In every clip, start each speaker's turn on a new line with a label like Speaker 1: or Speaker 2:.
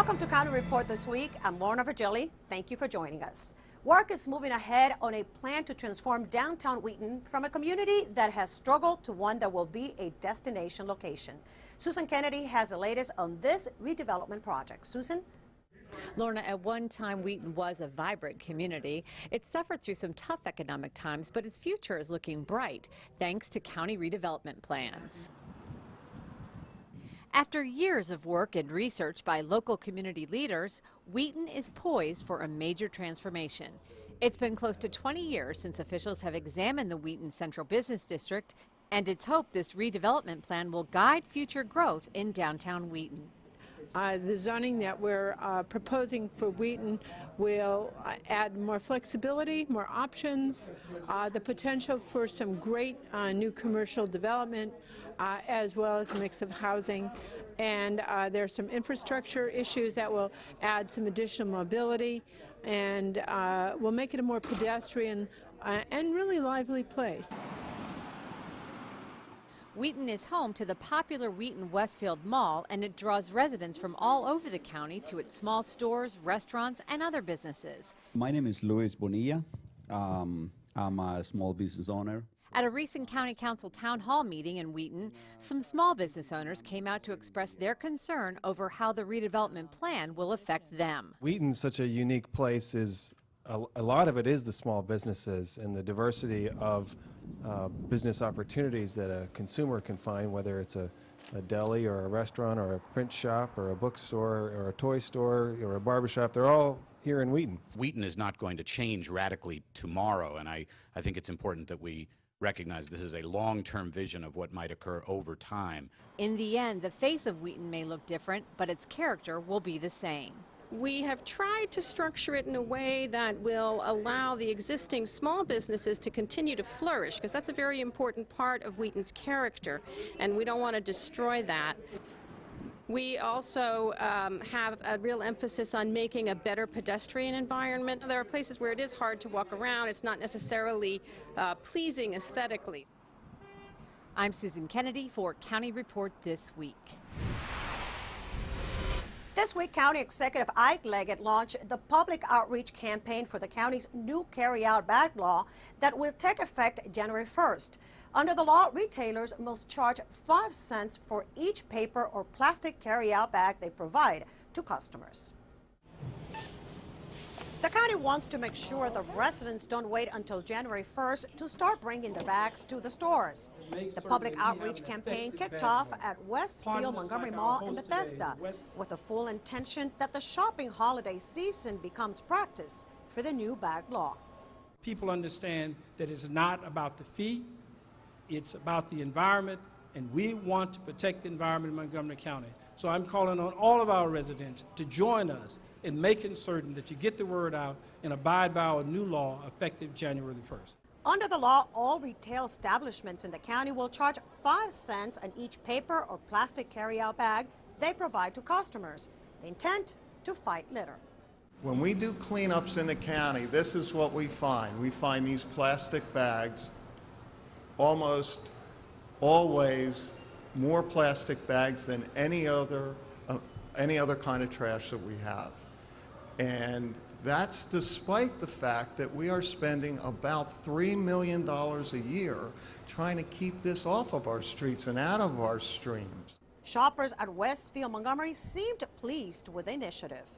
Speaker 1: Welcome to County Report this week. I'm Lorna Virgili. Thank you for joining us. Work is moving ahead on a plan to transform downtown Wheaton from a community that has struggled to one that will be a destination location. Susan Kennedy has the latest on this redevelopment project. Susan?
Speaker 2: Lorna, at one time, Wheaton was a vibrant community. It suffered through some tough economic times, but its future is looking bright thanks to county redevelopment plans. After years of work and research by local community leaders, Wheaton is poised for a major transformation. It's been close to 20 years since officials have examined the Wheaton Central Business District, and it's hoped this redevelopment plan will guide future growth in downtown Wheaton.
Speaker 3: The zoning that we're proposing for Wheaton will add more flexibility, more options, the potential for some great new commercial development, as well as a mix of housing. And there's some infrastructure issues that will add some additional mobility and will make it a more pedestrian and really lively place.
Speaker 2: Wheaton is home to the popular Wheaton Westfield Mall, and it draws residents from all over the county to its small stores, restaurants, and other businesses.
Speaker 4: My name is Luis Bonilla. I'm a small business owner.
Speaker 2: At a recent County Council Town Hall meeting in Wheaton, some small business owners came out to express their concern over how the redevelopment plan will affect them.
Speaker 5: Wheaton's such a unique place. A lot of it is the small businesses and the diversity of business opportunities that a consumer can find, whether it's a deli or a restaurant or a print shop or a bookstore or a toy store or a barbershop. They're all here in Wheaton.
Speaker 6: Wheaton is not going to change radically tomorrow, and I think it's important that we recognize this is a long-term vision of what might occur over time.
Speaker 2: In the end, the face of Wheaton may look different, but its character will be the same.
Speaker 7: We have tried to structure it in a way that will allow the existing small businesses to continue to flourish, because that's a very important part of Wheaton's character, and we don't want to destroy that. We also have a real emphasis on making a better pedestrian environment. There are places where it is hard to walk around. It's not necessarily pleasing aesthetically.
Speaker 2: I'm Susan Kennedy for County Report This Week.
Speaker 1: This week, County Executive Ike Leggett launched the public outreach campaign for the county's new carry-out bag law that will take effect January 1st. Under the law, retailers must charge 5 cents for each paper or plastic carry-out bag they provide to customers. The county wants to make sure the residents don't wait until January 1st to start bringing their bags to the stores. The public outreach campaign kicked off at Westfield Montgomery Mall in Bethesda with the full intention that the shopping holiday season becomes practice for the new bag law.
Speaker 8: People understand that it's not about the fee, it's about the environment, and we want to protect the environment in Montgomery County. So I'm calling on all of our residents to join us in making certain that you get the word out and abide by our new law effective January 1st.
Speaker 1: Under the law, all retail establishments in the county will charge 5 cents on each paper or plastic carry-out bag they provide to customers. The intent, to fight litter.
Speaker 9: When we do cleanups in the county, this is what we find. We find these plastic bags, almost always more plastic bags than any other kind of trash that we have. And that's despite the fact that we are spending about $3 million a year trying to keep this off of our streets and out of our streams.
Speaker 1: Shoppers at Westfield Montgomery seemed pleased with the initiative.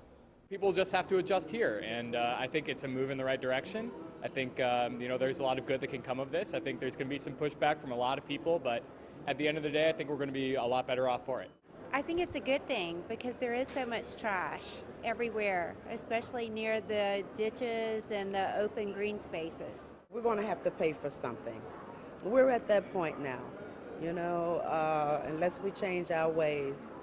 Speaker 10: People just have to adjust here, and I think it's a move in the right direction. I think there's a lot of good that can come of this. I think there's going to be some pushback from a lot of people, but at the end of the day, I think we're going to be a lot better off for it.
Speaker 11: I think it's a good thing because there is so much trash everywhere, especially near the ditches and the open green spaces.
Speaker 12: We're going to have to pay for something. We're at that point now, unless we change our ways.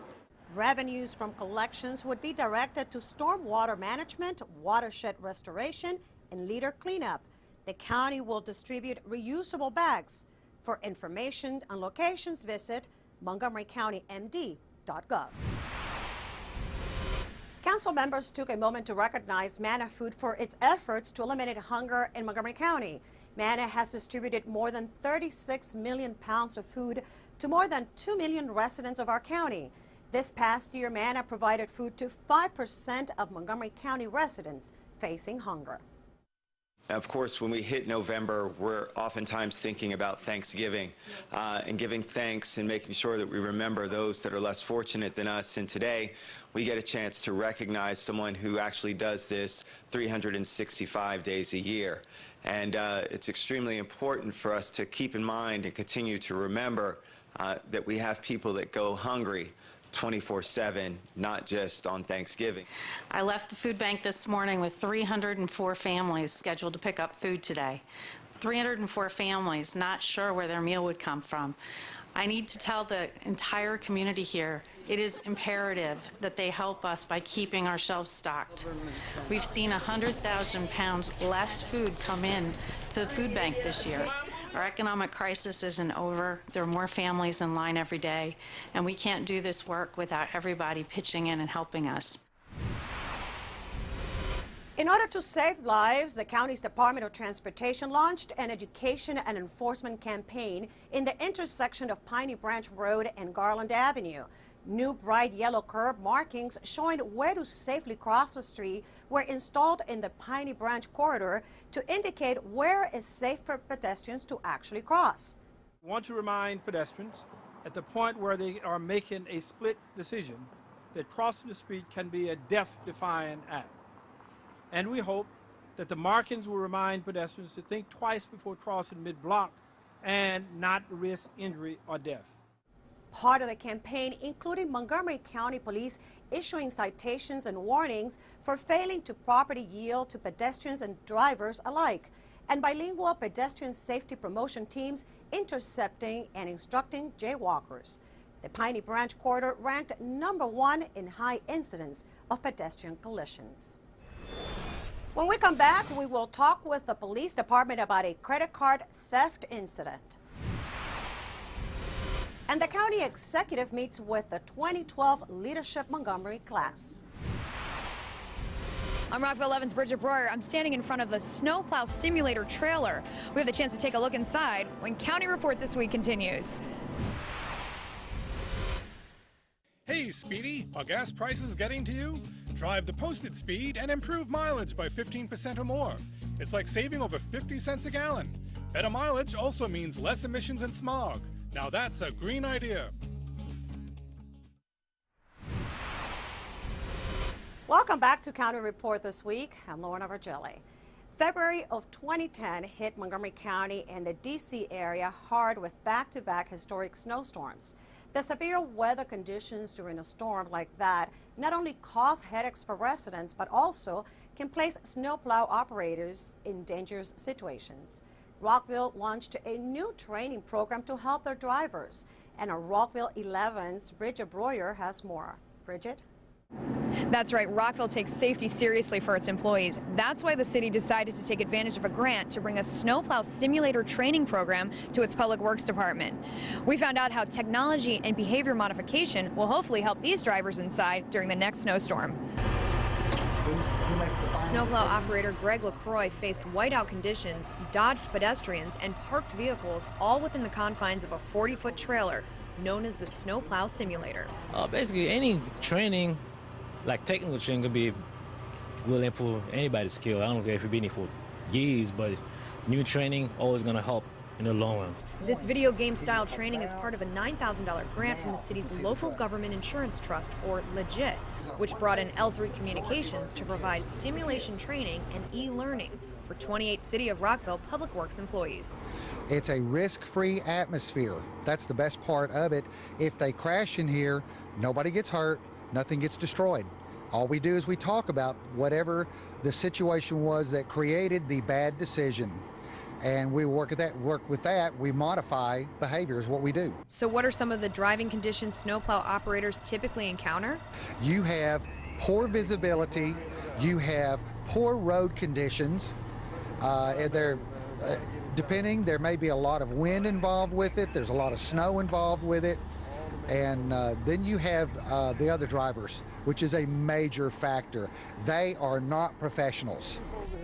Speaker 1: Revenues from collections would be directed to stormwater management, watershed restoration, and litter cleanup. The county will distribute reusable bags. For information on locations, visit montgomerycountymd.gov. Council members took a moment to recognize Manna Food for its efforts to eliminate hunger in Montgomery County. Manna has distributed more than 36 million pounds of food to more than 2 million residents of our county. This past year, Manna provided food to 5% of Montgomery County residents facing hunger.
Speaker 13: Of course, when we hit November, we're oftentimes thinking about Thanksgiving and giving thanks and making sure that we remember those that are less fortunate than us. And today, we get a chance to recognize someone who actually does this 365 days a year. And it's extremely important for us to keep in mind and continue to remember that we have people that go hungry 24/7, not just on Thanksgiving.
Speaker 14: I left the food bank this morning with 304 families scheduled to pick up food today. 304 families not sure where their meal would come from. I need to tell the entire community here, it is imperative that they help us by keeping our shelves stocked. We've seen 100,000 pounds less food come in to the food bank this year. Our economic crisis isn't over. There are more families in line every day, and we can't do this work without everybody pitching in and helping us.
Speaker 1: In order to save lives, the county's Department of Transportation launched an education and enforcement campaign in the intersection of Piney Branch Road and Garland Avenue. New bright yellow curb markings showing where to safely cross the street were installed in the Piney Branch corridor to indicate where is safe for pedestrians to actually cross.
Speaker 8: I want to remind pedestrians at the point where they are making a split decision that crossing the street can be a death-defying act. And we hope that the markings will remind pedestrians to think twice before crossing mid-block and not risk injury or death.
Speaker 1: Part of the campaign included Montgomery County Police issuing citations and warnings for failing to properly yield to pedestrians and drivers alike, and bilingual pedestrian safety promotion teams intercepting and instructing jaywalkers. The Piney Branch corridor ranked #1 in high incidence of pedestrian collisions. When we come back, we will talk with the police department about a credit card theft incident. And the county executive meets with the 2012 Leadership Montgomery class.
Speaker 15: I'm Rockville 11's Bridget Breuer. I'm standing in front of a snowplow simulator trailer. We have the chance to take a look inside when County Report This Week continues.
Speaker 16: Hey, Speedy, are gas prices getting to you? Drive the posted speed and improve mileage by 15% or more. It's like saving over 50 cents a gallon. Better mileage also means less emissions and smog. Now that's a green idea.
Speaker 1: Welcome back to County Report This Week. I'm Lorna Virgili. February of 2010 hit Montgomery County and the D.C. area hard with back-to-back historic snowstorms. The severe weather conditions during a storm like that not only cause headaches for residents, but also can place snowplow operators in dangerous situations. Rockville launched a new training program to help their drivers. And our Rockville 11's Bridget Breuer has more. Bridget?
Speaker 15: That's right, Rockville takes safety seriously for its employees. That's why the city decided to take advantage of a grant to bring a snowplow simulator training program to its public works department. We found out how technology and behavior modification will hopefully help these drivers inside during the next snowstorm. Snowplow operator Greg LaCroix faced whiteout conditions, dodged pedestrians, and parked vehicles all within the confines of a 40-foot trailer known as the Snowplow Simulator.
Speaker 17: Basically, any training, like technical training, could be willing for anybody's skill. I don't care if you've been here for years, but new training always going to help in the long run.
Speaker 15: This video game style training is part of a $9,000 grant from the city's local government insurance trust, or LEGIT, which brought in L3 Communications to provide simulation training and e-learning for 28 City of Rockville Public Works employees.
Speaker 18: It's a risk-free atmosphere. That's the best part of it. If they crash in here, nobody gets hurt, nothing gets destroyed. All we do is we talk about whatever the situation was that created the bad decision. And we work with that, we modify behavior is what we do.
Speaker 15: So what are some of the driving conditions snowplow operators typically encounter?
Speaker 18: You have poor visibility, you have poor road conditions, depending, there may be a lot of wind involved with it, there's a lot of snow involved with it, and then you have the other drivers, which is a major factor. They are not professionals.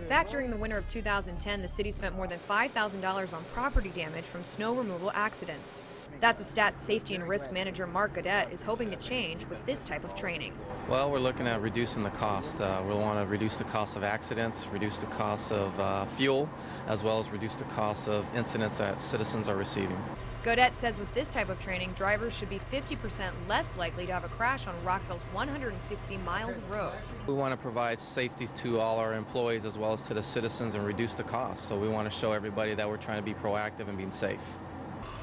Speaker 15: Back during the winter of 2010, the city spent more than $5,000 on property damage from snow removal accidents. That's a stat safety and risk manager Mark Gaudette is hoping to change with this type of training.
Speaker 19: Well, we're looking at reducing the cost. We'll want to reduce the cost of accidents, reduce the cost of fuel, as well as reduce the cost of incidents that citizens are receiving.
Speaker 15: Gaudette says with this type of training, drivers should be 50% less likely to have a crash on Rockville's 160 miles of roads.
Speaker 19: We want to provide safety to all our employees as well as to the citizens and reduce the cost. So we want to show everybody that we're trying to be proactive and being safe.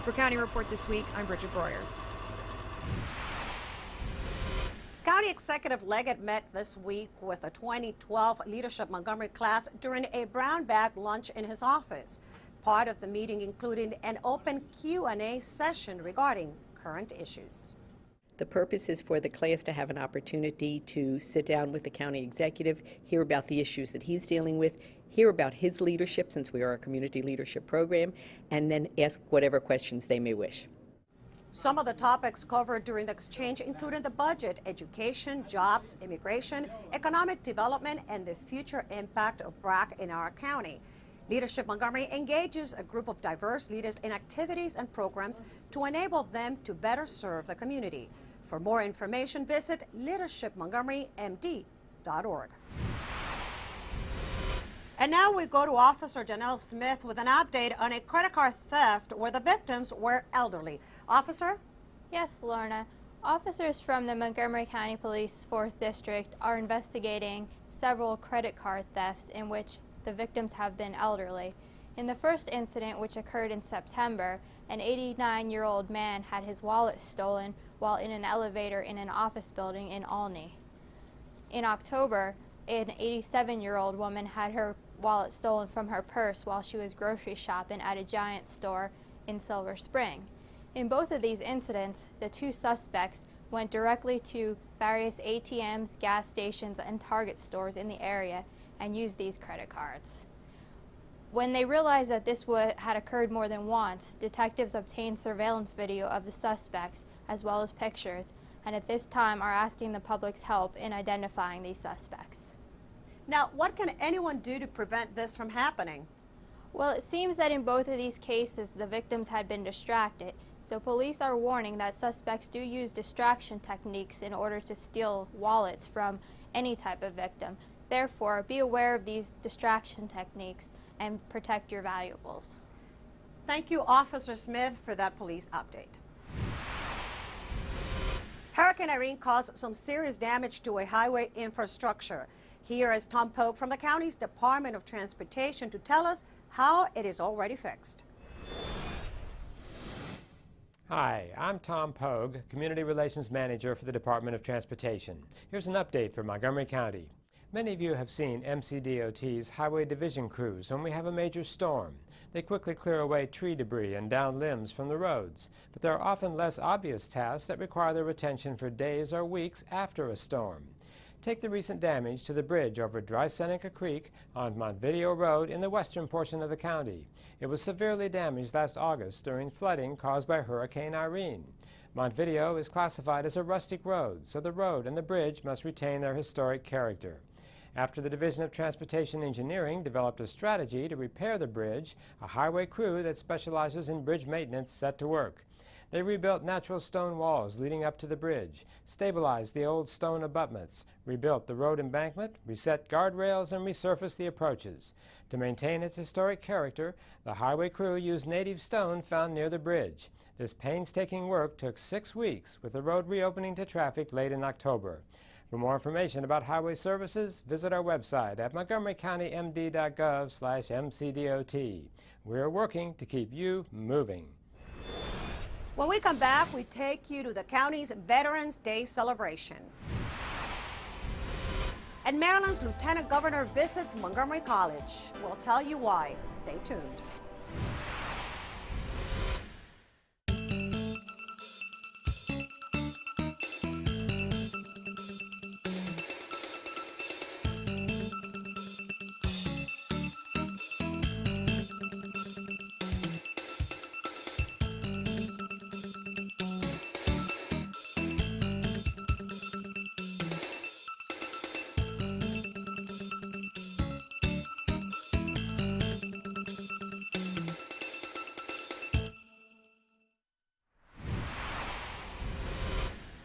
Speaker 15: For County Report this week, I'm Bridget Breuer.
Speaker 1: County Executive Leggett met this week with a 2012 Leadership Montgomery class during a brown bag lunch in his office. Part of the meeting included an open Q&A session regarding current issues.
Speaker 20: The purpose is for the class to have an opportunity to sit down with the county executive, hear about the issues that he's dealing with, hear about his leadership since we are a community leadership program, and then ask whatever questions they may wish.
Speaker 1: Some of the topics covered during the exchange included the budget, education, jobs, immigration, economic development, and the future impact of BRAC in our county. Leadership Montgomery engages a group of diverse leaders in activities and programs to enable them to better serve the community. For more information, visit leadershipmontgomerymd.org. And now we go to Officer Janelle Smith with an update on a credit card theft where the victims were elderly. Officer?
Speaker 21: Yes, Lorna. Officers from the Montgomery County Police 4th District are investigating several credit card thefts in which the victims have been elderly. In the first incident, which occurred in September, an 89-year-old man had his wallet stolen while in an elevator in an office building in Olney. In October, an 87-year-old woman had her wallet stolen from her purse while she was grocery shopping at a Giant store in Silver Spring. In both of these incidents, the two suspects went directly to various ATMs, gas stations, and Target stores in the area and used these credit cards. When they realized that this had occurred more than once, detectives obtained surveillance video of the suspects as well as pictures, and at this time are asking the public's help in identifying these suspects.
Speaker 1: Now, what can anyone do to prevent this from happening?
Speaker 21: Well, it seems that in both of these cases, the victims had been distracted, so police are warning that suspects do use distraction techniques in order to steal wallets from any type of victim. Therefore, be aware of these distraction techniques and protect your valuables.
Speaker 1: Thank you, Officer Smith, for that police update. Hurricane Irene caused some serious damage to a highway infrastructure. Here is Tom Pogue from the county's Department of Transportation to tell us how it is already fixed.
Speaker 22: Hi, I'm Tom Pogue, Community Relations Manager for the Department of Transportation. Here's an update from Montgomery County. Many of you have seen MCDOT's Highway Division crews when we have a major storm. They quickly clear away tree debris and down limbs from the roads, but there are often less obvious tasks that require their attention for days or weeks after a storm. Take the recent damage to the bridge over Dry Seneca Creek on Montevideo Road in the western portion of the county. It was severely damaged last August during flooding caused by Hurricane Irene. Montevideo is classified as a rustic road, so the road and the bridge must retain their historic character. After the Division of Transportation Engineering developed a strategy to repair the bridge, a highway crew that specializes in bridge maintenance set to work. They rebuilt natural stone walls leading up to the bridge, stabilized the old stone abutments, rebuilt the road embankment, reset guardrails, and resurfaced the approaches. To maintain its historic character, the highway crew used native stone found near the bridge. This painstaking work took 6 weeks, with the road reopening to traffic late in October. For more information about highway services, visit our website at montgomerycountymd.gov/mcdot. We're working to keep you moving.
Speaker 1: When we come back, we take you to the county's Veterans Day celebration. And Maryland's Lieutenant Governor visits Montgomery College. We'll tell you why. Stay tuned.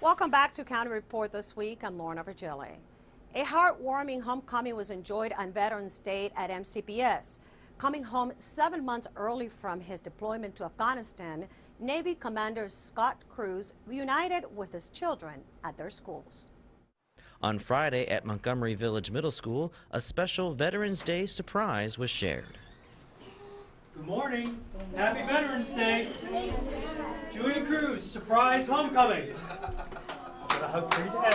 Speaker 1: Welcome back to County Report this week. I'm Lorna Virgili. A heartwarming homecoming was enjoyed on Veterans Day at MCPS. Coming home 7 months early from his deployment to Afghanistan, Navy Commander Scott Cruz reunited with his children at their schools.
Speaker 3: On Friday at Montgomery Village Middle School, a special Veterans Day surprise was shared.
Speaker 4: Good morning. Happy Veterans Day. Julia Cruz, surprise homecoming. Got a hug for your dad.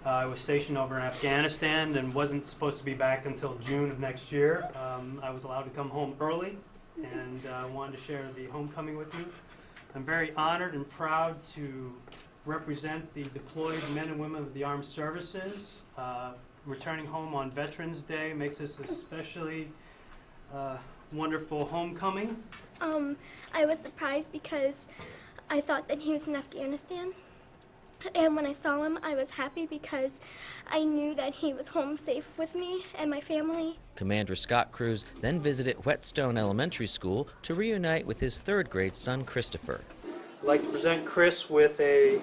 Speaker 4: I was stationed over in Afghanistan and wasn't supposed to be back until June of next year. I was allowed to come home early and wanted to share the homecoming with you. I'm very honored and proud to represent the deployed men and women of the armed services. Returning home on Veterans Day makes this a especially wonderful homecoming.
Speaker 23: I was surprised because I thought that he was in Afghanistan. And when I saw him, I was happy because I knew that he was home safe with me and my family.
Speaker 3: Commander Scott Cruz then visited Whetstone Elementary School to reunite with his third-grade son, Christopher.
Speaker 4: I'd like to present Chris with a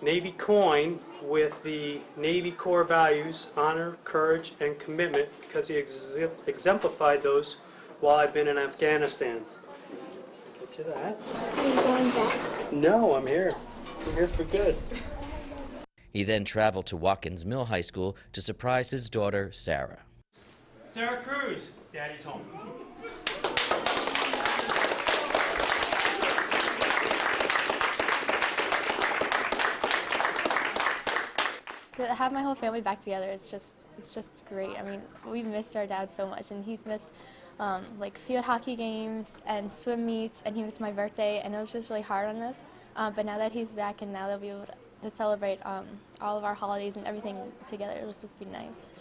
Speaker 4: Navy coin with the Navy core values, honor, courage, and commitment, because he exemplified those while I've been in Afghanistan. Get you that.
Speaker 23: Are you going back?
Speaker 4: No, I'm here. I'm here for good.
Speaker 3: He then traveled to Watkins Mill High School to surprise his daughter, Sarah.
Speaker 4: Sarah Cruz, Daddy's home.
Speaker 21: To have my whole family back together, it's just great. I mean, we've missed our dad so much, and he's missed like field hockey games and swim meets, and he missed my birthday, and it was just really hard on us. But now that he's back and now they'll be able to celebrate all of our holidays and everything together, it will just be nice.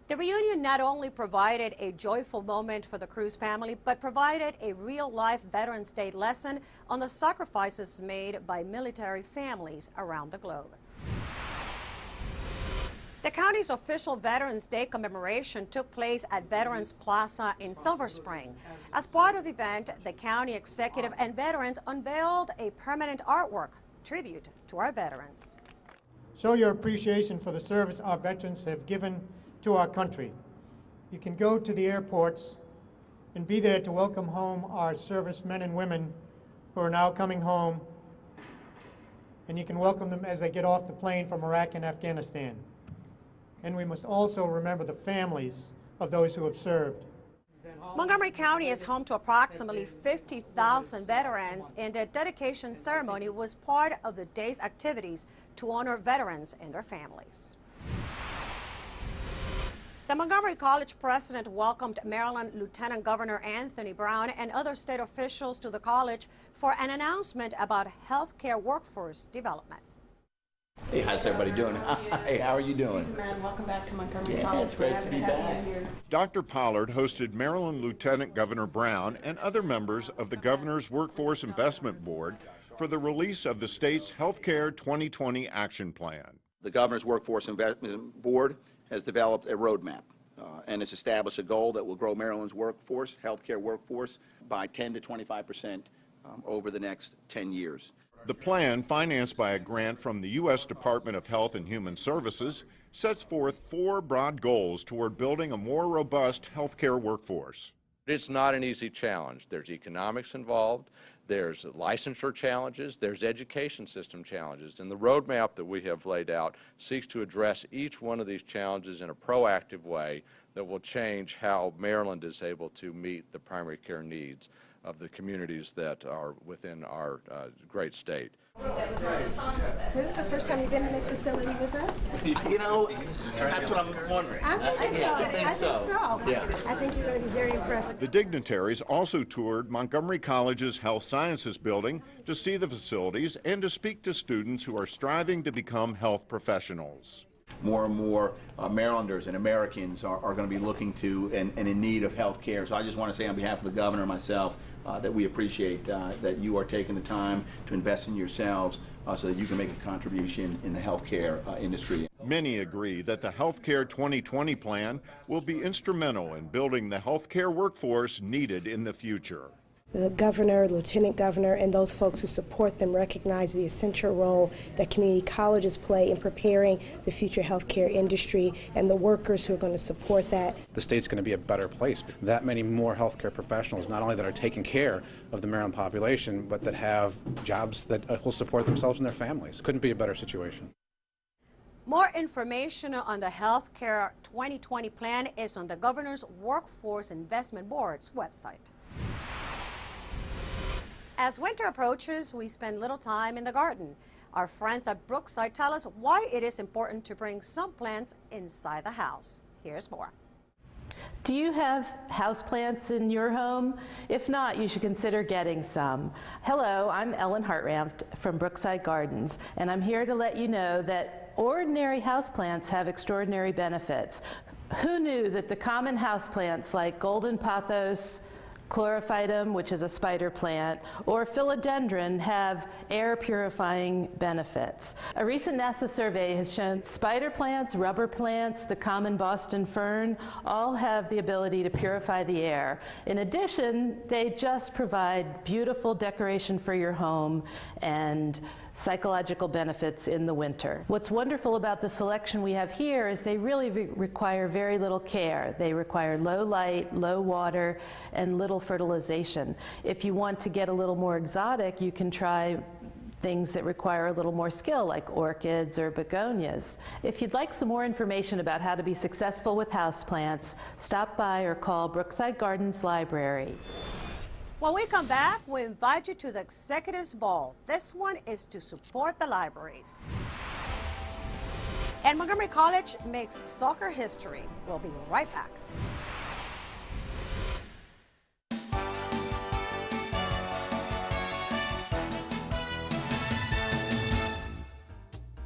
Speaker 1: The reunion not only provided a joyful moment for the Cruz family, but provided a real-life Veterans Day lesson on the sacrifices made by military families around the globe. The county's official Veterans Day commemoration took place at Veterans Plaza in Silver Spring. As part of the event, the county executive and veterans unveiled a permanent artwork tribute to our veterans.
Speaker 24: Show your appreciation for the service our veterans have given to our country. You can go to the airports and be there to welcome home our servicemen and women who are now coming home, and you can welcome them as they get off the plane from Iraq and Afghanistan. And we must also remember the families of those who have served.
Speaker 1: Montgomery County is home to approximately 50,000 veterans, and the dedication ceremony was part of the day's activities to honor veterans and their families. The Montgomery College president welcomed Maryland Lieutenant Governor Anthony Brown and other state officials to the college for an announcement about healthcare workforce development.
Speaker 25: Hey, how's everybody doing? Hey, how are you doing?
Speaker 7: Man, welcome back to Montgomery
Speaker 25: Yeah,
Speaker 7: College.
Speaker 25: it's great to be back.
Speaker 26: Dr. Pollard hosted Maryland Lieutenant Governor Brown and other members of the Governor's Workforce Investment Board for the release of the state's Healthcare 2020 Action Plan.
Speaker 27: The Governor's Workforce Investment Board has developed a roadmap and has established a goal that will grow Maryland's workforce, healthcare workforce, by 10 to 25% over the next 10 years.
Speaker 26: The plan, financed by a grant from the U.S. Department of Health and Human Services, sets forth 4 broad goals toward building a more robust healthcare workforce.
Speaker 28: It's not an easy challenge. There's economics involved, there's licensure challenges, there's education system challenges, and the roadmap that we have laid out seeks to address each one of these challenges in a proactive way that will change how Maryland is able to meet the primary care needs of the communities that are within our great state.
Speaker 7: This is the first time you've been in this facility with us?
Speaker 25: You know, that's what I'm wondering.
Speaker 7: I think so.
Speaker 25: Yeah.
Speaker 7: I think you're going to be very impressed.
Speaker 26: The dignitaries also toured Montgomery College's Health Sciences building to see the facilities and to speak to students who are striving to become health professionals.
Speaker 27: More and more Marylanders and Americans are going to be looking to and in need of health care. So I just want to say on behalf of the governor and myself that we appreciate that you are taking the time to invest in yourselves so that you can make a contribution in the healthcare industry.
Speaker 26: Many agree that the Healthcare 2020 plan will be instrumental in building the healthcare workforce needed in the future.
Speaker 2: The governor, lieutenant governor, and those folks who support them recognize the essential role that community colleges play in preparing the future healthcare industry and the workers who are going to support that.
Speaker 5: The state's going to be a better place. That many more healthcare professionals, not only that are taking care of the Maryland population, but that have jobs that will support themselves and their families. Couldn't be a better situation.
Speaker 1: More information on the Healthcare 2020 plan is on the Governor's Workforce Investment Board's website. As winter approaches, we spend little time in the garden. Our friends at Brookside tell us why it is important to bring some plants inside the house. Here's more.
Speaker 6: Do you have houseplants in your home? If not, you should consider getting some. Hello, I'm Ellen Hartranft from Brookside Gardens, and I'm here to let you know that ordinary houseplants have extraordinary benefits. Who knew that the common houseplants like golden pothos, chlorophytum, which is a spider plant, or philodendron have air purifying benefits. A recent NASA survey has shown spider plants, rubber plants, the common Boston fern, all have the ability to purify the air. In addition, they just provide beautiful decoration for your home and psychological benefits in the winter. What's wonderful about the selection we have here is they really require very little care. They require low light, low water, and little fertilization. If you want to get a little more exotic, you can try things that require a little more skill, like orchids or begonias. If you'd like some more information about how to be successful with houseplants, stop by or call Brookside Gardens Library.
Speaker 1: When we come back, we invite you to the Executives Ball. This one is to support the libraries. And Montgomery College makes soccer history. We'll be right back.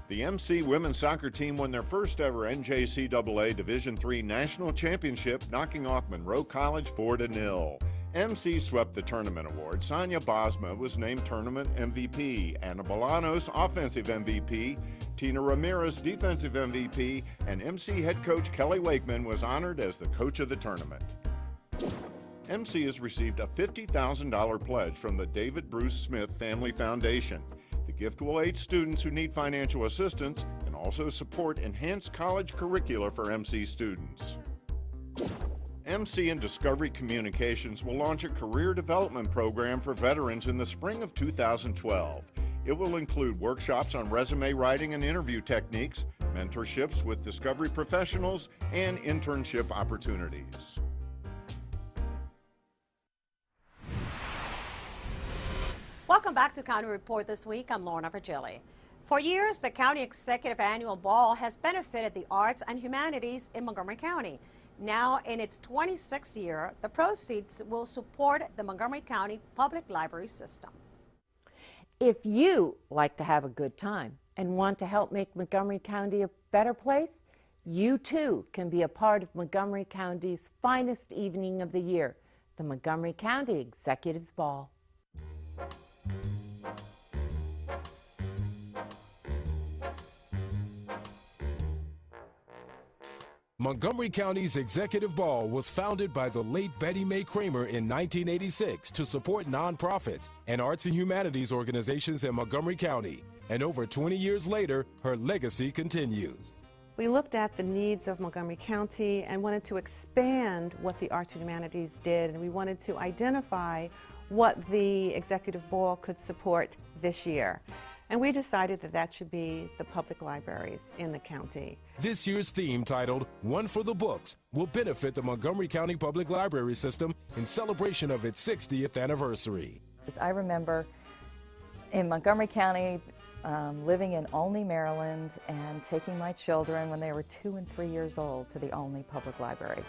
Speaker 26: The MC women's soccer team won their first ever NJCAA Division III National Championship, knocking off Monroe College 4-0. MC swept the tournament award. Sonia Bosma was named tournament MVP. Anna Bolanos, offensive MVP. Tina Ramirez, defensive MVP. And MC head coach Kelly Wakeman was honored as the coach of the tournament. MC has received a $50,000 pledge from the David Bruce Smith Family Foundation. The gift will aid students who need financial assistance and also support enhanced college curricula for MC students. MC and Discovery Communications will launch a career development program for veterans in the spring of 2012. It will include workshops on resume writing and interview techniques, mentorships with Discovery professionals, and internship opportunities.
Speaker 1: Welcome back to County Report this week. I'm Lorna Virgili. For years, the County Executive Annual Ball has benefited the arts and humanities in Montgomery County. Now, in its 26th year, the proceeds will support the Montgomery County Public Library system.
Speaker 9: If you like to have a good time and want to help make Montgomery County a better place, you too can be a part of Montgomery County's finest evening of the year, the Montgomery County Executives Ball.
Speaker 10: Montgomery County's Executive Ball was founded by the late Betty Mae Kramer in 1986 to support nonprofits and arts and humanities organizations in Montgomery County. And over 20 years later, her legacy continues.
Speaker 11: We looked at the needs of Montgomery County and wanted to expand what the arts and humanities did, and we wanted to identify what the Executive Ball could support this year. And we decided that that should be the public libraries in the county.
Speaker 10: This year's theme, titled One for the Books, will benefit the Montgomery County Public Library System in celebration of its 60th anniversary.
Speaker 12: I remember in Montgomery County living in Olney, Maryland, and taking my children when they were 2 and 3 years old to the Olney Public Library.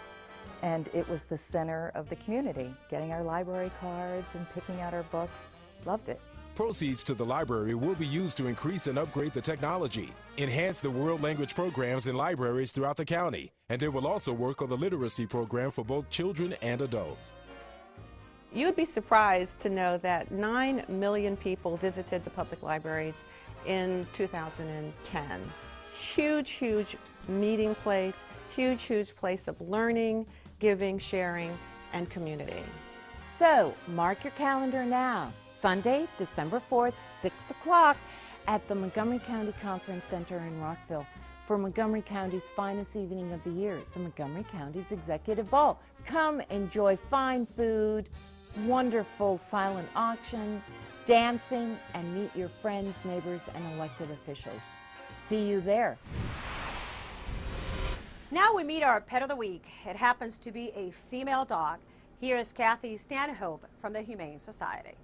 Speaker 12: And it was the center of the community, getting our library cards and picking out our books. Loved it.
Speaker 10: Proceeds to the library will be used to increase and upgrade the technology, enhance the world language programs in libraries throughout the county, and they will also work on the literacy program for both children and adults.
Speaker 11: You would be surprised to know that 9 million people visited the public libraries in 2010. huge, huge meeting place, huge place of learning, giving, sharing, and community.
Speaker 9: So, mark your calendar now. Sunday, December 4th, 6 o'clock at the Montgomery County Conference Center in Rockville for Montgomery County's finest evening of the year, the Montgomery County's Executive Ball. Come enjoy fine food, wonderful silent auction, dancing, and meet your friends, neighbors, and elected officials. See you there.
Speaker 1: Now we meet our pet of the week. It happens to be a female dog. Here is Kathy Stanhope from the Humane Society.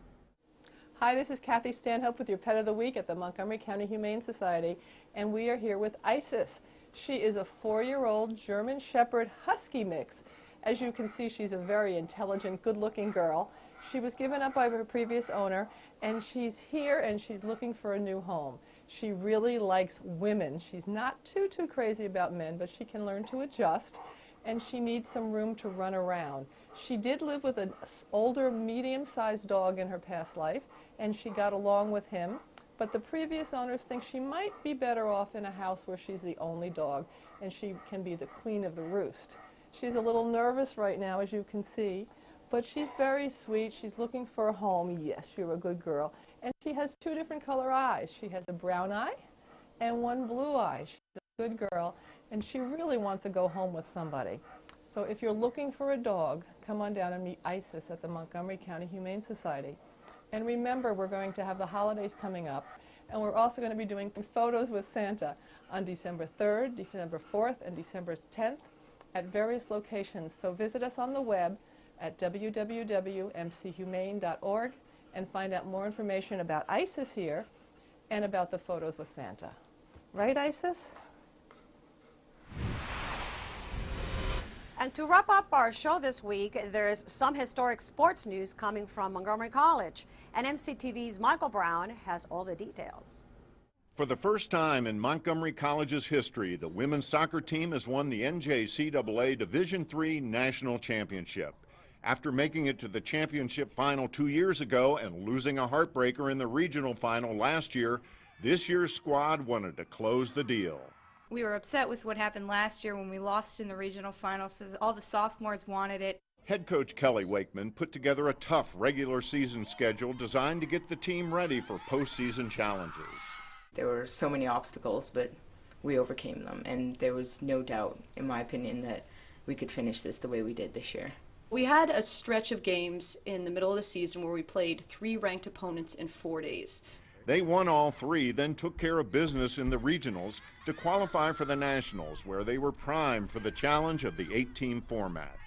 Speaker 8: Hi, this is Kathy Stanhope with your Pet of the Week at the Montgomery County Humane Society, and we are here with Isis. She is a 4-year-old German Shepherd Husky mix. As you can see, she's a very intelligent, good-looking girl. She was given up by her previous owner, and she's here and she's looking for a new home. She really likes women. She's not too crazy about men, but she can learn to adjust, and she needs some room to run around. She did live with an older, medium-sized dog in her past life, and she got along with him, but the previous owners think she might be better off in a house where she's the only dog and she can be the queen of the roost. She's a little nervous right now, as you can see, but she's very sweet. She's looking for a home. Yes, you're a good girl. And she has 2 different color eyes. She has a brown eye and 1 blue eye. She's a good girl, and she really wants to go home with somebody. So if you're looking for a dog, come on down and meet Isis at the Montgomery County Humane Society. And remember, we're going to have the holidays coming up, and we're also going to be doing photos with Santa on December 3rd, December 4th, and December 10th at various locations. So visit us on the web at www.mchumane.org and find out more information about Isis here and about the photos with Santa. Right, Isis?
Speaker 1: And to wrap up our show this week, there's some historic sports news coming from Montgomery College. And MCTV's Michael Brown has all the details.
Speaker 26: For the first time in Montgomery College's history, the women's soccer team has won the NJCAA Division III National Championship. After making it to the championship final 2 years ago and losing a heartbreaker in the regional final last year, this year's squad wanted to close the deal.
Speaker 13: We were upset with what happened last year when we lost in the regional final, so all the sophomores wanted it.
Speaker 26: Head coach Kelly Wakeman put together a tough regular season schedule designed to get the team ready for postseason challenges.
Speaker 14: There were so many obstacles, but we overcame them, and there was no doubt, in my opinion, that we could finish this the way we did this year.
Speaker 15: We had a stretch of games in the middle of the season where we played 3 ranked opponents in 4 days.
Speaker 26: They won all 3, then took care of business in the regionals to qualify for the nationals, where they were primed for the challenge of the 8-team format.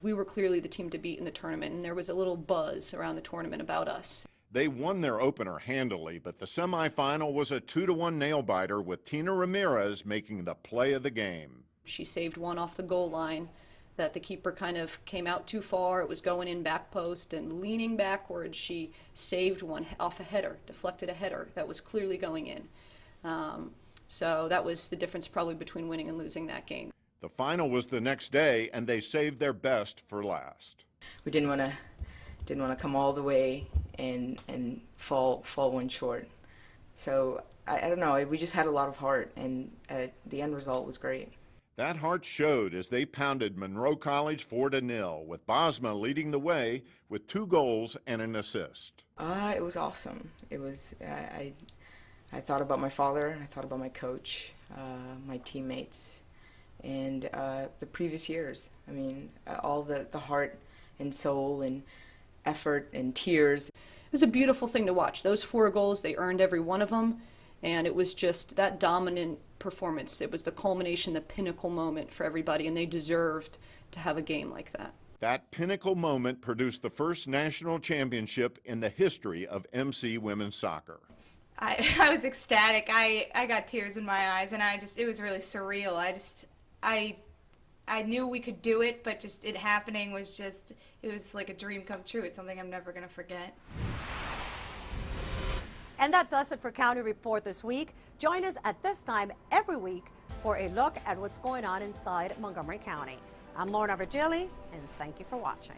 Speaker 15: We were clearly the team to beat in the tournament, and there was a little buzz around the tournament about us.
Speaker 26: They won their opener handily, but the semifinal was a 2-1 nail-biter, with Tina Ramirez making the play of the game.
Speaker 15: She saved one off the goal line that the keeper kind of came out too far. It was going in back post, and leaning backwards, she saved one off a header, deflected a header that was clearly going in. So that was the difference probably between winning and losing that game.
Speaker 26: The final was the next day, and they saved their best for last.
Speaker 14: We didn't want to come all the way and fall one short. So I don't know. We just had a lot of heart, and the end result was great.
Speaker 26: That heart showed as they pounded Monroe College 4-0, with Bosma leading the way with 2 goals and an assist.
Speaker 14: It was awesome. It was. I thought about my father, I thought about my coach, my teammates, and the previous years. I mean, all the heart and soul and effort and tears.
Speaker 15: It was a beautiful thing to watch. Those 4 goals, they earned every one of them, and it was just that dominant performance. It was the culmination, the pinnacle moment for everybody, and they deserved to have a game like that.
Speaker 26: That pinnacle moment produced the first national championship in the history of MC women's soccer.
Speaker 13: I was ecstatic. I got tears in my eyes, and it was really surreal. I knew we could do it, but just it happening was just, it was like a dream come true. It's something I'm never going to forget.
Speaker 1: And that does it for County Report this week. Join us at this time every week for a look at what's going on inside Montgomery County. I'm Lorna Virgili, and thank you for watching.